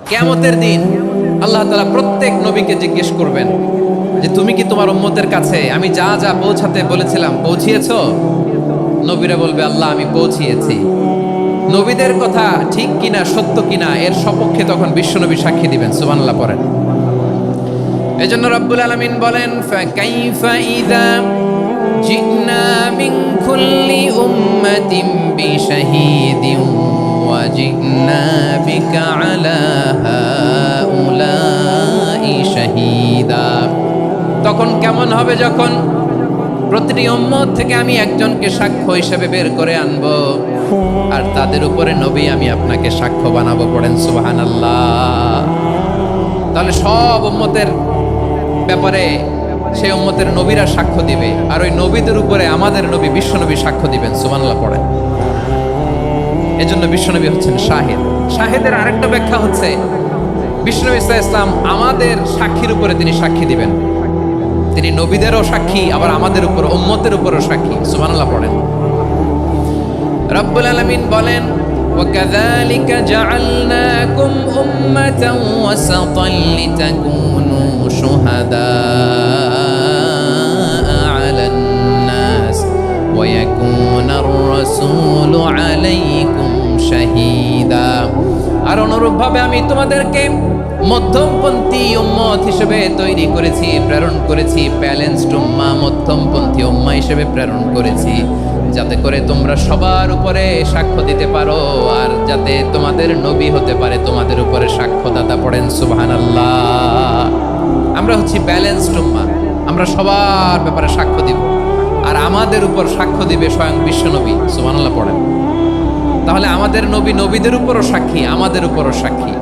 কিয়ামতের দিন আল্লাহ তাআলা প্রত্যেক নবীকে জিজ্ঞেস করবেন যে তুমি কি তোমার উম্মতের কাছে আমি যা যা পৌঁছাতে বলেছিলাম পৌঁছিয়েছো? নবীরা বলবে আল্লাহ আমি পৌঁছিয়েছি। নবীদের কথা ঠিক কিনা সত্য কিনা এর সপক্ষে তখন বিশ্বনবী সাক্ষী দিবেন। সুবহানাল্লাহ পড়েন। এজন্য রব্বুল আলামিন বলেন ফাকাইফা ইযা জিনা মিন কুল্লি উম্মাতিন বিশাহীদিন ওয়া জিনা বিকা আলা হাউলাই শাহীদা। তখন কেমন হবে যখন প্রতিটি উম্মত থেকে আমি একজনকে সাক্ষ্য হিসেবে বের করে আনবো, আর তাদের উপরে নবী আমি আপনাকে সাক্ষ্য বানাবো। পড়েন সুবহানাল্লাহ। তাহলে সব উম্মতের ব্যাপারে সেই উম্মতের নবীরা সাক্ষ্য দিবে, আর ওই নবীদের উপরে আমাদের নবী বিশ্বনবী সাক্ষ্য দিবেন। সুবহানাল্লাহ পড়েন। এজন্য বিশ্বনবী হচ্ছেন শাহিদ। শাহিদের আরেকটা ব্যাখ্যা হচ্ছে বিশ্বনবী সাল্লাল্লাহু আলাইহি ওয়াসাল্লাম আমাদের সাক্ষীর উপরে তিনি সাক্ষী দিবেন। তিনি নবীদেরও সাক্ষী, আবার আমাদের উপর উম্মতের উপরও সাক্ষী। সুবহানাল্লাহ পড়েন। রব্বুল আলামিন বলেন وَكَذَلِكَ جَعَلْنَاكُمْ أُمَّةً وَسَطًا لِتَكُونُوا شُهَدَاءَ عَلَى النَّاسِ وَيَكُونَ الرَّسُولُ عَلَيْكُمْ شَهِيدًا। আর অনুরূপভাবে আমি তোমাদেরকে মধ্যমপন্থী উম্মত হিসেবে তৈরি করেছি, প্রেরণ করেছি। ব্যালেন্সড উম্মাহ, মধ্যমপন্থী উম্মাহ হিসেবে প্রেরণ করেছি, যাতে করে তোমরা সবার উপরে সাক্ষ্য দিতে পারো, আর যাতে তোমাদের নবী হতে পারে তোমাদের উপরে সাক্ষ্যদাতা। পড়েন সুবহানাল্লাহ। আমরা হচ্ছি ব্যালেন্সড উম্মাহ, আমরা সবার ব্যাপারে সাক্ষ্য দিব, আর আমাদের উপর সাক্ষ্য দিবে স্বয়ং বিশ্বনবী। সুবহানাল্লাহ পড়েন। তাহলে আমাদের নবী নবীদের উপরও সাক্ষী, আমাদের উপরও সাক্ষী।